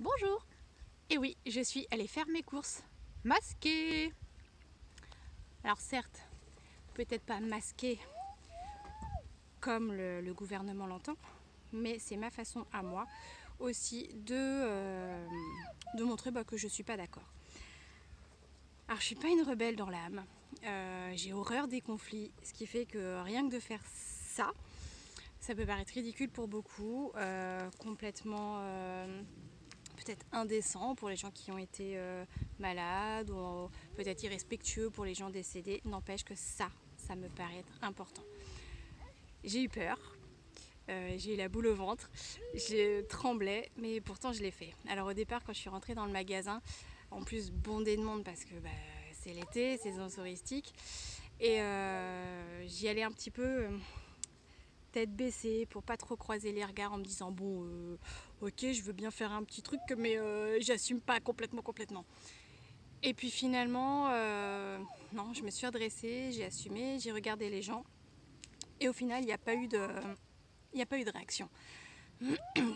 Bonjour! Et oui, je suis allée faire mes courses masquées. Alors certes, peut-être pas masquée comme le gouvernement l'entend, mais c'est ma façon à moi aussi de montrer que je suis pas d'accord. Alors je suis pas une rebelle dans l'âme, j'ai horreur des conflits, ce qui fait que rien que de faire ça, ça peut paraître ridicule pour beaucoup, complètement peut-être indécent pour les gens qui ont été malades ou peut-être irrespectueux pour les gens décédés. N'empêche que ça me paraît être important. J'ai eu peur, j'ai eu la boule au ventre, je tremblais, mais pourtant je l'ai fait. Alors au départ, quand je suis rentrée dans le magasin, en plus bondé de monde parce que c'est l'été, saison touristique, et j'y allais un petit peu tête baissée pour pas trop croiser les regards en me disant bon ok, je veux bien faire un petit truc mais j'assume pas complètement. Et puis finalement non, je me suis redressée, j'ai assumé, j'ai regardé les gens et au final il n'y a pas eu de réaction.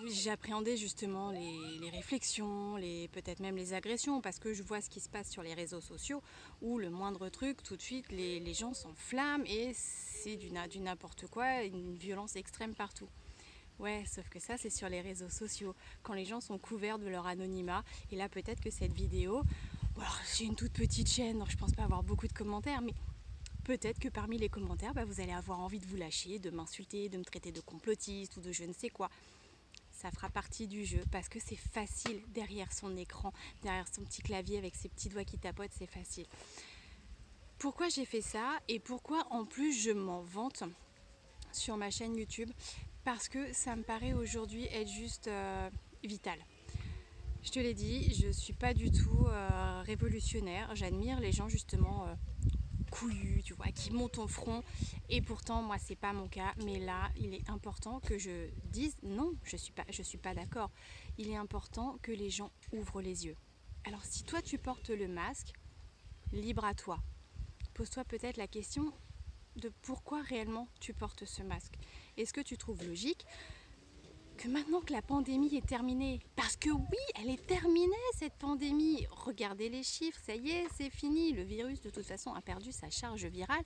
J'ai appréhendé justement les réflexions, peut-être même les agressions, parce que je vois ce qui se passe sur les réseaux sociaux où le moindre truc, tout de suite, les gens s'enflamment et c'est du n'importe quoi, une violence extrême partout. Ouais, sauf que ça, c'est sur les réseaux sociaux, quand les gens sont couverts de leur anonymat. Et là, peut-être que cette vidéo, alors, j'ai une toute petite chaîne, donc je pense pas avoir beaucoup de commentaires, mais peut-être que parmi les commentaires, vous allez avoir envie de vous lâcher, de m'insulter, de me traiter de complotiste ou de je ne sais quoi. Ça fera partie du jeu parce que c'est facile derrière son écran, derrière son petit clavier avec ses petits doigts qui tapotent, c'est facile. Pourquoi j'ai fait ça et pourquoi en plus je m'en vante sur ma chaîne YouTube? Parce que ça me paraît aujourd'hui être juste vital. Je te l'ai dit, je ne suis pas du tout révolutionnaire. J'admire les gens justement couillus, tu vois, qui montent au front. Et pourtant, moi, c'est pas mon cas. Mais là, il est important que je dise non, je suis pas d'accord. Il est important que les gens ouvrent les yeux. Alors, si toi, tu portes le masque, libre à toi. Pose-toi peut-être la question de pourquoi réellement tu portes ce masque. Est-ce que tu trouves logique que maintenant que la pandémie est terminée, parce que oui, elle est terminée cette pandémie, regardez les chiffres, ça y est, c'est fini, le virus de toute façon a perdu sa charge virale,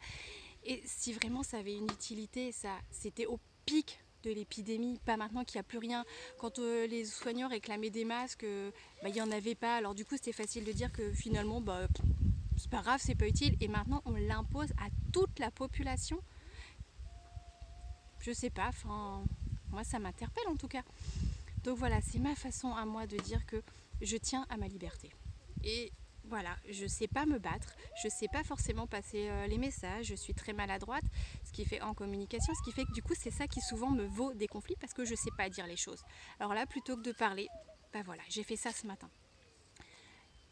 et si vraiment ça avait une utilité, ça, c'était au pic de l'épidémie, pas maintenant qu'il n'y a plus rien. Quand les soignants réclamaient des masques, il n'y en avait pas, alors du coup c'était facile de dire que finalement, c'est pas grave, c'est pas utile, et maintenant on l'impose à toute la population. Je sais pas, enfin, moi ça m'interpelle en tout cas. Donc voilà, c'est ma façon à moi de dire que je tiens à ma liberté. Et voilà, je sais pas me battre, je sais pas forcément passer les messages, je suis très maladroite, ce qui fait en communication, ce qui fait que du coup c'est ça qui souvent me vaut des conflits parce que je sais pas dire les choses. Alors là, plutôt que de parler, voilà, j'ai fait ça ce matin.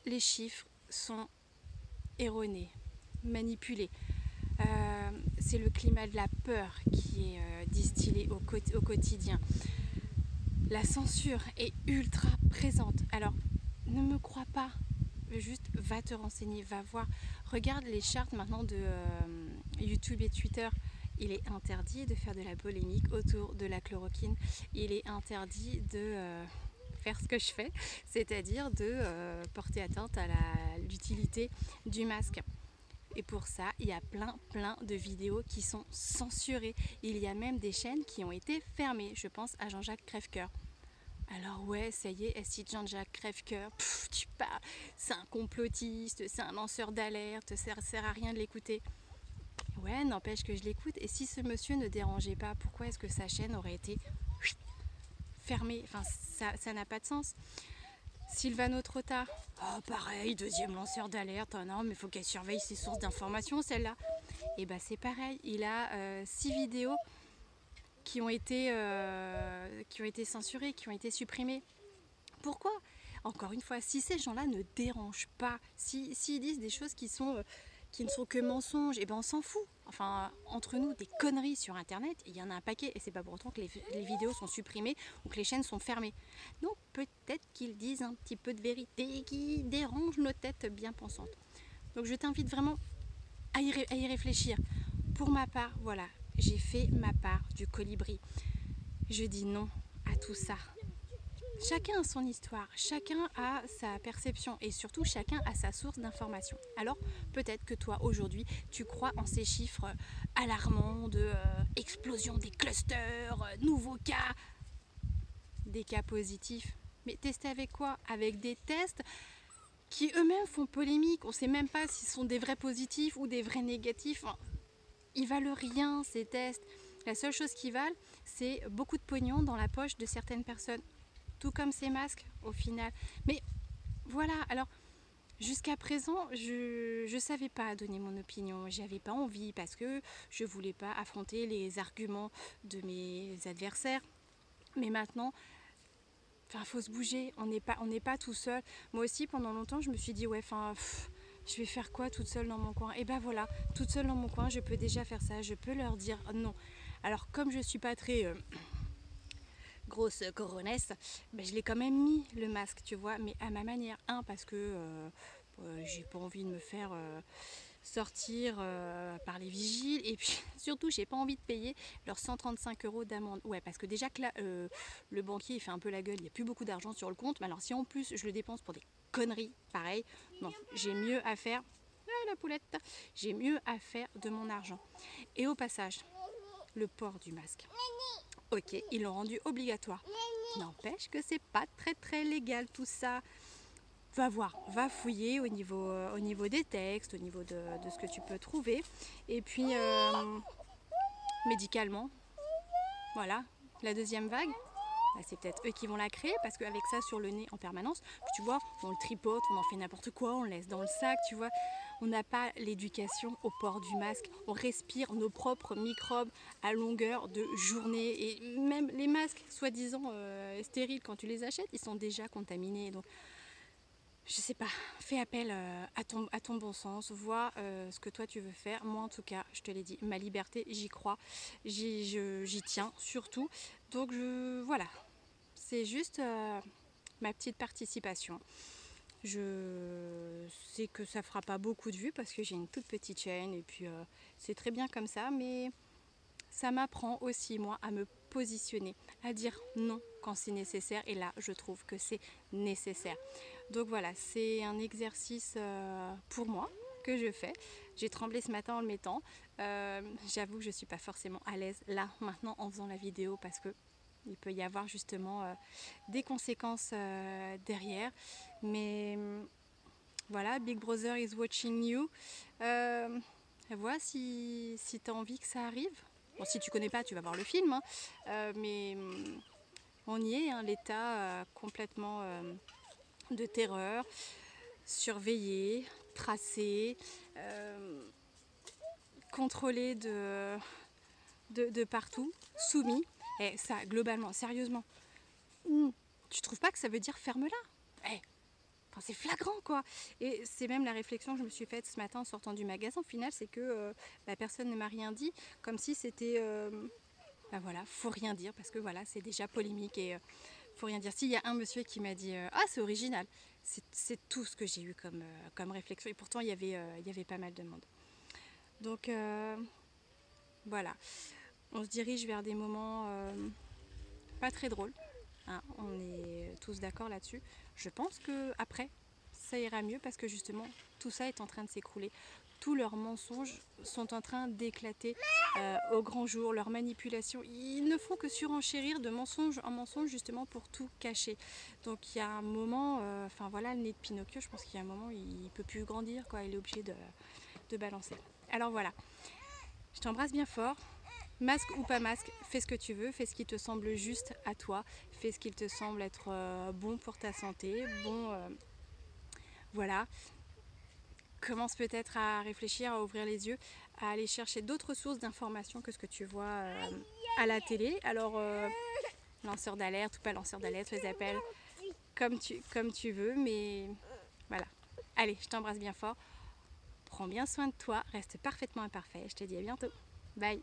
Les chiffres sont erronés, manipulés. C'est le climat de la peur qui est distillé au quotidien. La censure est ultra présente. Alors, ne me crois pas, juste va te renseigner, va voir. Regarde les chartes maintenant de YouTube et Twitter. Il est interdit de faire de la polémique autour de la chloroquine. Il est interdit de faire ce que je fais, c'est-à-dire de porter atteinte à l'utilité du masque. Et pour ça, il y a plein de vidéos qui sont censurées. Il y a même des chaînes qui ont été fermées. Je pense à Jean-Jacques Crèvecoeur. Alors ouais, ça y est, si Jean-Jacques Crèvecoeur, tu parles, c'est un complotiste, c'est un lanceur d'alerte, ça sert à rien de l'écouter. Ouais, n'empêche que je l'écoute. Et si ce monsieur ne dérangeait pas, pourquoi est-ce que sa chaîne aurait été fermée? Enfin, ça n'a pas de sens. Sylvano Trotta, oh pareil, deuxième lanceur d'alerte, oh non mais il faut qu'elle surveille ses sources d'informations celle-là. Et c'est pareil, il a 6 vidéos qui ont été censurées, qui ont été supprimées. Pourquoi? Encore une fois, si ces gens-là ne dérangent pas, s'ils disent des choses qui ne sont que mensonges, on s'en fout. Enfin, entre nous, des conneries sur Internet, il y en a un paquet. Et c'est pas pour autant que les vidéos sont supprimées ou que les chaînes sont fermées. Donc peut-être qu'ils disent un petit peu de vérité qui dérange nos têtes bien pensantes. Donc je t'invite vraiment à y réfléchir. Pour ma part, voilà, j'ai fait ma part du colibri. Je dis non à tout ça. Chacun a son histoire, chacun a sa perception et surtout chacun a sa source d'information. Alors peut-être que toi aujourd'hui tu crois en ces chiffres alarmants de explosion des clusters, nouveaux cas, des cas positifs. Mais tester avec quoi? Avec des tests qui eux-mêmes font polémique. On ne sait même pas s'ils sont des vrais positifs ou des vrais négatifs. Enfin, ils valent rien ces tests. La seule chose qu'ils valent, c'est beaucoup de pognon dans la poche de certaines personnes. Tout comme ces masques au final. Mais voilà, alors jusqu'à présent, je ne savais pas donner mon opinion. J'avais pas envie parce que je voulais pas affronter les arguments de mes adversaires. Mais maintenant, enfin, faut se bouger. On n'est pas tout seul. Moi aussi, pendant longtemps, je me suis dit ouais, enfin, je vais faire quoi toute seule dans mon coin? Et ben voilà, toute seule dans mon coin, je peux déjà faire ça. Je peux leur dire non. Alors comme je suis pas très grosse coronesse, ben, je l'ai quand même mis le masque, tu vois, mais à ma manière. Un, parce que j'ai pas envie de me faire sortir par les vigiles, et puis surtout j'ai pas envie de payer leurs 135 € d'amende. Ouais, parce que déjà que là le banquier il fait un peu la gueule, il n'y a plus beaucoup d'argent sur le compte, mais alors si en plus je le dépense pour des conneries pareil, non, j'ai mieux à faire. Ah, la poulette, j'ai mieux à faire de mon argent. Et au passage, le port du masque. Ok, ils l'ont rendu obligatoire. N'empêche que c'est pas très légal tout ça. Va voir, va fouiller au niveau des textes, au niveau de ce que tu peux trouver. Et puis, médicalement, voilà, la deuxième vague, bah, c'est peut-être eux qui vont la créer parce qu'avec ça sur le nez en permanence, tu vois, on le tripote, on en fait n'importe quoi, on le laisse dans le sac, tu vois. On n'a pas l'éducation au port du masque, on respire nos propres microbes à longueur de journée. Et même les masques, soi-disant stériles, quand tu les achètes, ils sont déjà contaminés. Donc, je sais pas, fais appel à ton bon sens, vois ce que toi tu veux faire. Moi en tout cas, je te l'ai dit, ma liberté, j'y crois, j'y tiens surtout. Donc voilà, c'est juste ma petite participation. Je sais que ça fera pas beaucoup de vues parce que j'ai une toute petite chaîne et puis c'est très bien comme ça, mais ça m'apprend aussi moi à me positionner, à dire non quand c'est nécessaire, et là je trouve que c'est nécessaire. Donc voilà, c'est un exercice pour moi que je fais. J'ai tremblé ce matin en le mettant. J'avoue que je ne suis pas forcément à l'aise là maintenant en faisant la vidéo parce que il peut y avoir justement des conséquences derrière. Mais voilà, Big Brother is watching you. Vois si tu as envie que ça arrive. Bon, si tu connais pas, tu vas voir le film. Hein. Mais on y est, hein, l'état complètement de terreur, surveillé, tracé, contrôlé de partout, soumis. Et ça, globalement, sérieusement, tu trouves pas que ça veut dire ferme-la? Enfin, c'est flagrant quoi. Et c'est même la réflexion que je me suis faite ce matin en sortant du magasin. Au final, c'est que personne ne m'a rien dit, comme si c'était voilà, faut rien dire parce que voilà, c'est déjà polémique et faut rien dire. S'il y a un monsieur qui m'a dit ah, c'est original, c'est tout ce que j'ai eu comme réflexion. Et pourtant, il y avait pas mal de monde. Donc voilà, on se dirige vers des moments pas très drôles. Hein, on est tous d'accord là-dessus. Je pense que après, ça ira mieux parce que justement, tout ça est en train de s'écrouler. Tous leurs mensonges sont en train d'éclater au grand jour, leurs manipulations. Ils ne font que surenchérir de mensonge en mensonge justement pour tout cacher. Donc il y a un moment, enfin voilà, le nez de Pinocchio, je pense qu'il y a un moment, il ne peut plus grandir, quoi, il est obligé de balancer. Alors voilà, je t'embrasse bien fort. Masque ou pas masque, fais ce que tu veux, fais ce qui te semble juste à toi, fais ce qui te semble être bon pour ta santé, bon, voilà. Commence peut-être à réfléchir, à ouvrir les yeux, à aller chercher d'autres sources d'informations que ce que tu vois à la télé. Alors, lanceur d'alerte ou pas lanceur d'alerte, les appels comme tu veux, mais voilà. Allez, je t'embrasse bien fort, prends bien soin de toi, reste parfaitement imparfait, je te dis à bientôt. Bye.